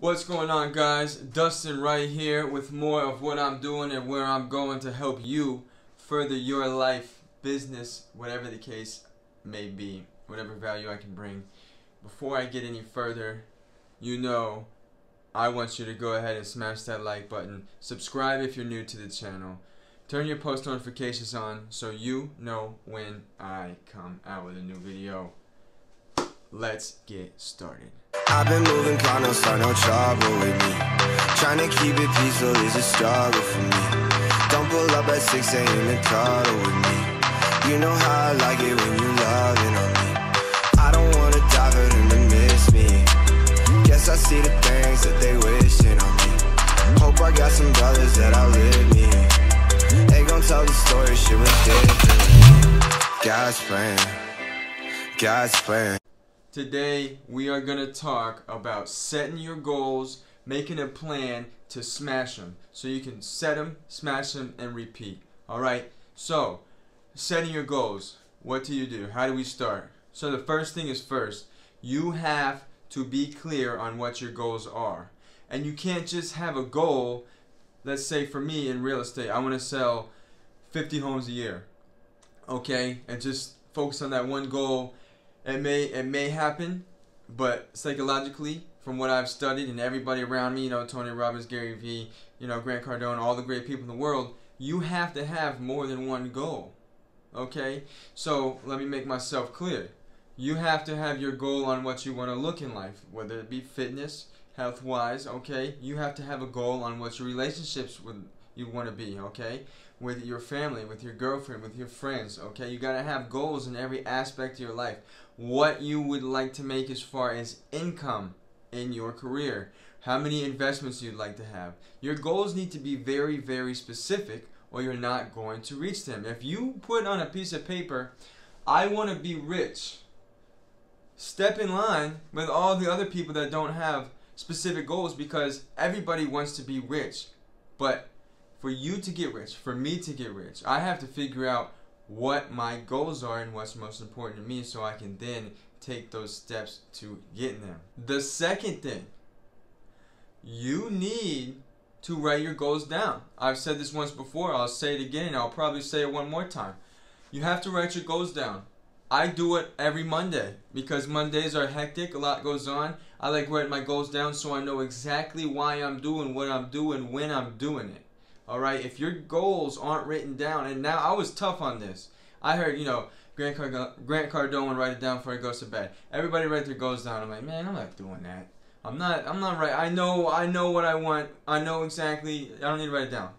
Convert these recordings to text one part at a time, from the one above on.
What's going on, guys? Dustin right here with more of what I'm doing and where I'm going to help you further your life, business, whatever the case may be, whatever value I can bring. Before I get any further, I want you to go ahead and smash that like button. Subscribe if you're new to the channel. Turn your post notifications on so you know when I come out with a new video. Let's get started. I've been moving calm, don't start no trouble with me. Trying to keep it peaceful is a struggle for me. Don't pull up at 6 a.m. and cuddle with me. You know how I like it when you loving on me. I don't wanna die for them to miss me. Guess I see the things that they wishing on me. Hope I got some brothers that outlive me. They gon' tell the story, shit was different. God's plan, God's plan. Today, we are going to talk about setting your goals, making a plan to smash them. So you can set them, smash them, and repeat. Alright, so setting your goals. What do? How do we start? So the first thing is first. You have to be clear on what your goals are. And you can't just have a goal. Let's say for me in real estate, I want to sell 50 homes a year. Okay, and just focus on that one goal. It may happen, but psychologically, from what I've studied and everybody around me, Tony Robbins, GaryVee, Grant Cardone, all the great people in the world, you have to have more than one goal. Okay? So let me make myself clear. You have to have your goal on what you want to look in life, whether it be fitness, health-wise, okay? You have to have a goal on what your relationships you want to be, okay? With your family, with your girlfriend, with your friends, okay? You got to have goals in every aspect of your life. What you would like to make as far as income in your career. How many investments you'd like to have. Your goals need to be very, very specific or you're not going to reach them. If you put on a piece of paper, I want to be rich, step in line with all the other people that don't have specific goals because everybody wants to be rich. But for you to get rich, for me to get rich, I have to figure out what my goals are and what's most important to me so I can then take those steps to getting them. The second thing, you need to write your goals down. I've said this once before, I'll say it again, and I'll probably say it one more time. You have to write your goals down. I do it every Monday because Mondays are hectic, a lot goes on. I like writing my goals down so I know exactly why I'm doing what I'm doing when I'm doing it. Alright, if your goals aren't written down, and now I was tough on this. I heard, Grant Cardone would write it down before he goes to bed. Everybody write their goals down. I'm like, man, I'm not doing that. I'm not right. I know what I want. I know exactly. I don't need to write it down.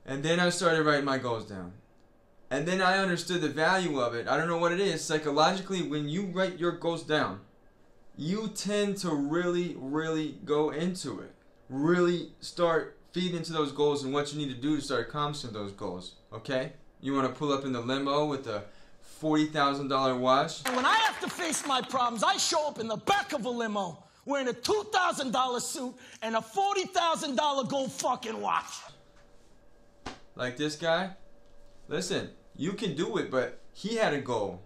And then I started writing my goals down. And then I understood the value of it. I don't know what it is. Psychologically, when you write your goals down, you tend to really, really go into it. Really start feed into those goals and what you need to do to start accomplishing those goals, okay? You want to pull up in the limo with a $40,000 watch? When I have to face my problems, I show up in the back of a limo wearing a $2,000 suit and a $40,000 gold fucking watch. Like this guy? Listen, you can do it, but he had a goal.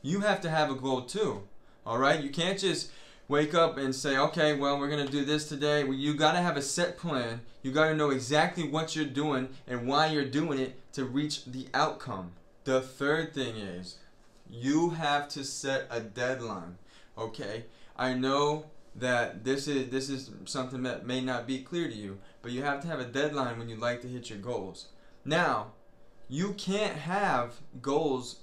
You have to have a goal too, alright? You can't just wake up and say, okay, well, we're going to do this today. Well, you got to have a set plan. You got to know exactly what you're doing and why you're doing it to reach the outcome. The third thing is you have to set a deadline, okay? I know that this is something that may not be clear to you, but you have to have a deadline when you like to hit your goals. Now, you can't have goals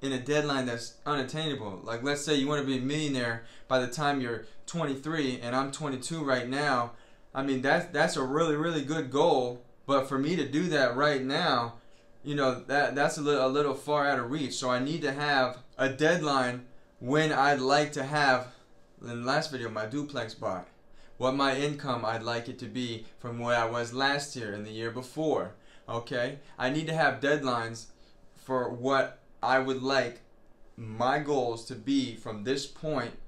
in a deadline that's unattainable. Like, let's say you want to be a millionaire by the time you're 23 and I'm 22 right now. I mean, that's a really, really good goal, but for me to do that right now, that's a little far out of reach. So I need to have a deadline when I'd like to have, in the last video, my duplex bought. What my income I'd like it to be from where I was last year and the year before. Okay? I need to have deadlines for what I would like my goals to be from this point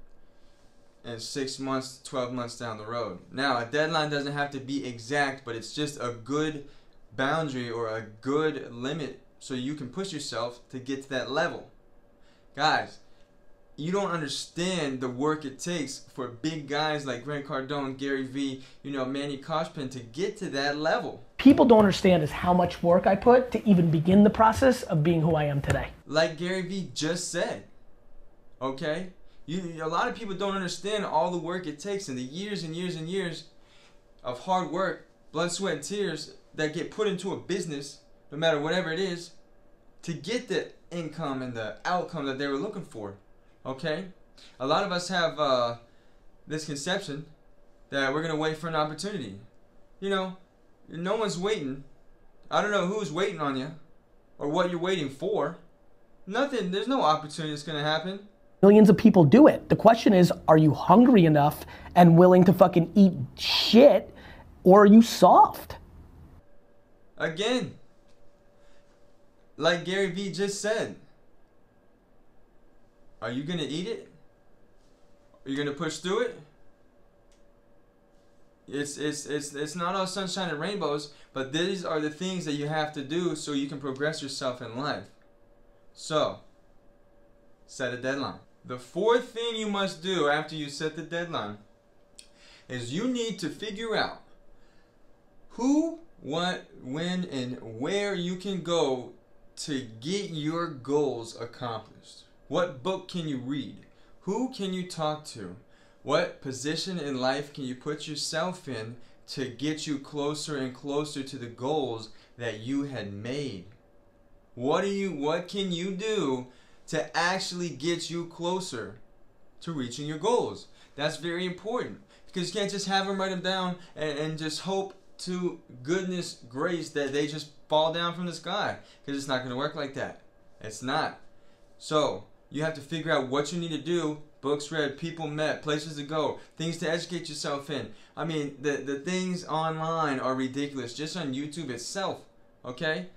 in 6 months, 12 months down the road. Now, a deadline doesn't have to be exact, but it's just a good boundary or a good limit so you can push yourself to get to that level. Guys, you don't understand the work it takes for big guys like Grant Cardone, GaryVee, you know, Manny Koshpin to get to that level. People don't understand is how much work I put to even begin the process of being who I am today. Like GaryVee just said, okay? A lot of people don't understand all the work it takes and the years and years and years of hard work, blood, sweat, and tears that get put into a business, no matter whatever it is, to get the income and the outcome that they were looking for. Okay? A lot of us have this conception that we're going to wait for an opportunity. You know, no one's waiting. I don't know who's waiting on you or what you're waiting for. Nothing. There's no opportunity that's going to happen. Millions of people do it. The question is, are you hungry enough and willing to fucking eat shit, or are you soft? Again, like GaryVee just said, are you going to eat it? Are you going to push through it? It's not all sunshine and rainbows, but these are the things that you have to do so you can progress yourself in life. So, set a deadline. The fourth thing you must do after you set the deadline is you need to figure out who, what, when, and where you can go to get your goals accomplished. What book can you read? Who can you talk to? What position in life can you put yourself in to get you closer and closer to the goals that you had made? What can you do to actually get you closer to reaching your goals? That's very important, because you can't just have them, write them down, and just hope to goodness grace that they just fall down from the sky, because it's not going to work like that. It's not. So you have to figure out what you need to do. Books read, people met, places to go, things to educate yourself in. I mean, the things online are ridiculous, just on YouTube itself, okay?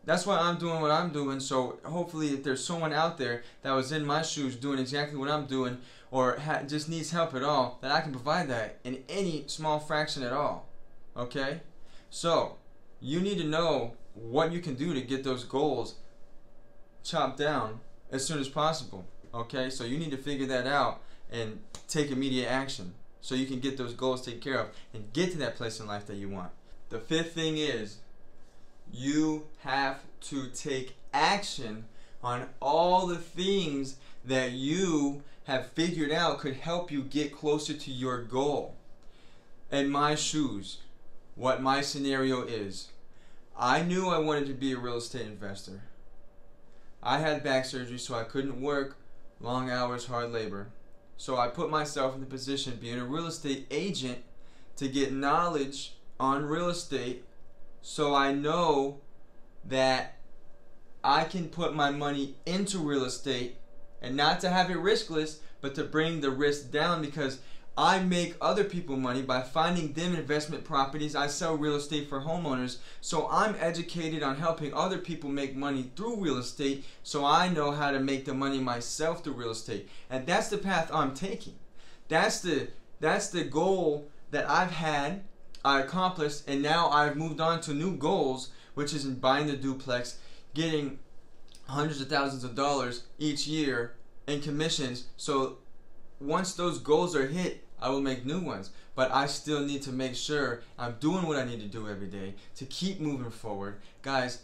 That's why I'm doing what I'm doing, so hopefully if there's someone out there that was in my shoes doing exactly what I'm doing, or just needs help at all, that I can provide that in any small fraction at all, okay? So, you need to know what you can do to get those goals chopped down as soon as possible. Okay, so you need to figure that out and take immediate action so you can get those goals taken care of and get to that place in life that you want. The fifth thing is you have to take action on all the things that you have figured out could help you get closer to your goal. In my shoes, what my scenario is, I knew I wanted to be a real estate investor. I had back surgery, so I couldn't work long hours, hard labor. So I put myself in the position of being a real estate agent to get knowledge on real estate, so I know that I can put my money into real estate, and not to have it riskless, but to bring the risk down, because I make other people money by finding them investment properties. I sell real estate for homeowners, so I'm educated on helping other people make money through real estate, so I know how to make the money myself through real estate. And that's the path I'm taking. That's the goal that I've had, I accomplished, and now I've moved on to new goals, which is in buying the duplex, getting hundreds of thousands of dollars each year in commissions. So once those goals are hit, I will make new ones. But I still need to make sure I'm doing what I need to do every day to keep moving forward. Guys,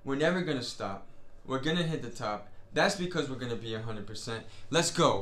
we're never going to stop. We're going to hit the top. That's because we're going to be 100%. Let's go.